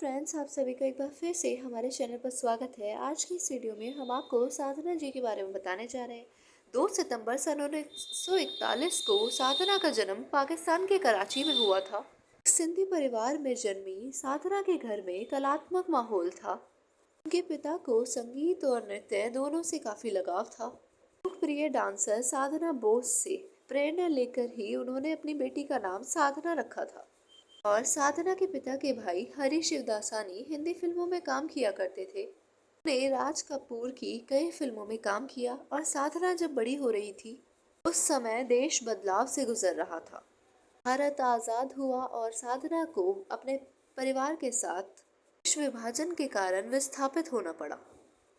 Friends, आप सभी का एक बार फिर से हमारे चैनल पर स्वागत है। आज की इस वीडियो में हम आपको साधना जी के बारे में बताने जा रहे हैं। 2 सितंबर सन 1941 को साधना का जन्म पाकिस्तान के कराची में हुआ था। सिंधी परिवार में जन्मी साधना के घर में कलात्मक माहौल था। उनके पिता को संगीत और नृत्य दोनों से काफी लगाव था। लोकप्रिय डांसर साधना बोस से प्रेरणा लेकर ही उन्होंने अपनी बेटी का नाम साधना रखा था। और साधना के पिता के भाई हरी शिवदासानी हिंदी फिल्मों में काम किया करते थे। उन्होंने राज कपूर की कई फिल्मों में काम किया और साधना जब बड़ी हो रही थी उस समय देश बदलाव से गुजर रहा था। भारत आजाद हुआ और साधना को अपने परिवार के साथ देश विभाजन के कारण विस्थापित होना पड़ा।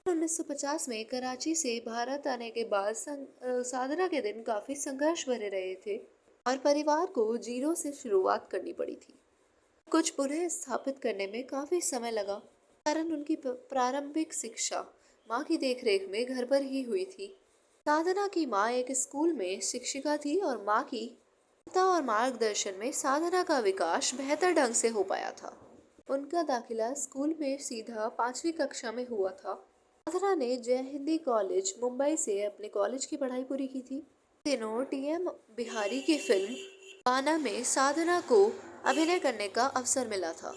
1950 में कराची से भारत आने के बाद साधना के दिन काफी संघर्ष भरे रहे थे और परिवार को जीरो से शुरुआत करनी पड़ी थी। कुछ पुनः स्थापित करने में काफी समय लगा, कारण उनकी प्रारंभिक शिक्षा माँ की देखरेख में घर पर ही हुई थी। साधना की माँ एक स्कूल में शिक्षिका थी और माँ की ममता और मार्गदर्शन में साधना का विकास बेहतर ढंग से हो पाया था। उनका दाखिला स्कूल में सीधा 5वीं कक्षा में हुआ था। साधना ने जय हिंदी कॉलेज मुंबई से अपने कॉलेज की पढ़ाई पूरी की थी। दिनों टीएम बिहारी की फिल्म पाना में साधना को अभिनय करने का अवसर मिला था।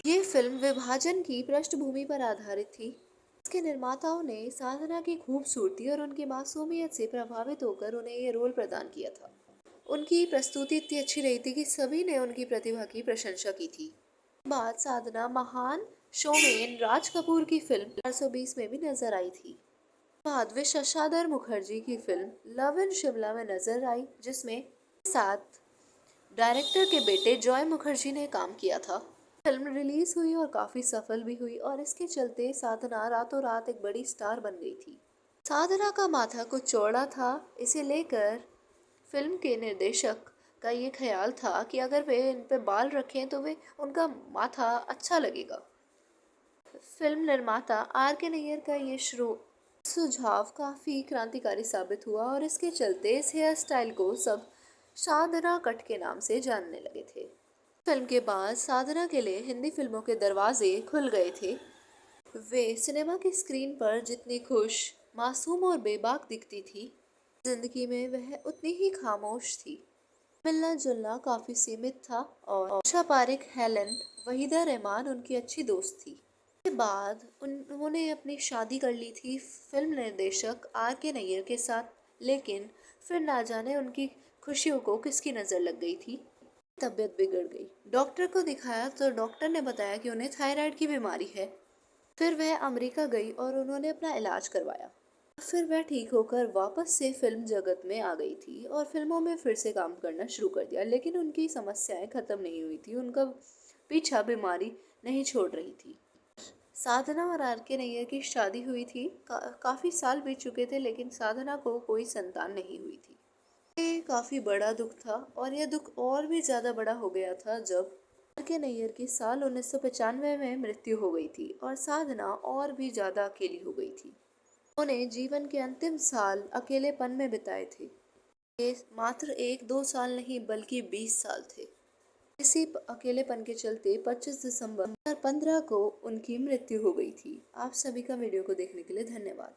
ये फिल्म विभाजन की पृष्ठभूमि पर आधारित थी। इसके निर्माताओं ने साधना की खूबसूरती और उनकी मासूमियत से प्रभावित होकर उन्हें ये रोल प्रदान किया था। उनकी प्रस्तुति इतनी अच्छी रही थी कि सभी ने उनकी प्रतिभा की प्रशंसा की थी। बाद साधना महान शोमेन राज कपूर की फिल्म 420 में भी नजर आई थी। बाद वे शशाधर मुखर्जी की फिल्म लव इन शिमला में नजर आई, जिसमें साथ डायरेक्टर के बेटे जॉय मुखर्जी ने काम किया था। फिल्म रिलीज हुई और काफी सफल भी हुई और इसके चलते साधना रातों रात एक बड़ी स्टार बन गई थी। साधना का माथा कुछ चौड़ा था, इसे लेकर फिल्म के निर्देशक का ये ख्याल था कि अगर वे इन पे बाल रखें तो वे उनका माथा अच्छा लगेगा। फिल्म निर्माता आर के नैयर का ये सुझाव काफी क्रांतिकारी साबित हुआ और इसके चलते इस हेयर स्टाइल को सब साधना कट के नाम से जानने लगे थे। फिल्म के बाद साधना के लिए हिंदी फिल्मों के दरवाजे खुल गए थे। वे सिनेमा की स्क्रीन पर जितनी खुश, मासूम और बेबाक दिखती थी, जिंदगी में वह उतनी ही खामोश थी। मिलना जुलना काफी सीमित था और आशा पारिक, हेलन, वहीदा रहमान उनकी अच्छी दोस्त थी। के बाद उन्होंने अपनी शादी कर ली थी फिल्म निर्देशक आर के नैयर के साथ, लेकिन फिर ना जाने उनकी खुशियों को किसकी नज़र लग गई थी। तबीयत बिगड़ गई। डॉक्टर को दिखाया तो डॉक्टर ने बताया कि उन्हें थायराइड की बीमारी है। फिर वह अमेरिका गई और उन्होंने अपना इलाज करवाया। फिर वह ठीक होकर वापस से फिल्म जगत में आ गई थी और फिल्मों में फिर से काम करना शुरू कर दिया, लेकिन उनकी समस्याएं खत्म नहीं हुई थी। उनका पीछा बीमारी नहीं छोड़ रही थी। साधना और आर के नैयर की शादी हुई थी। काफी साल बीत चुके थे, लेकिन साधना को कोई संतान नहीं हुई थी। ये काफी बड़ा दुख था और यह दुख और भी ज्यादा बड़ा हो गया था जब आर के नैयर की साल 1995 में मृत्यु हो गई थी और साधना और भी ज्यादा अकेली हो गई थी। उन्होंने जीवन के अंतिम साल अकेलेपन में बिताए थे। ये मात्र 1-2 साल नहीं बल्कि 20 साल थे। इसी अकेलेपन के चलते 25 दिसंबर 2015 को उनकी मृत्यु हो गई थी। आप सभी का वीडियो को देखने के लिए धन्यवाद।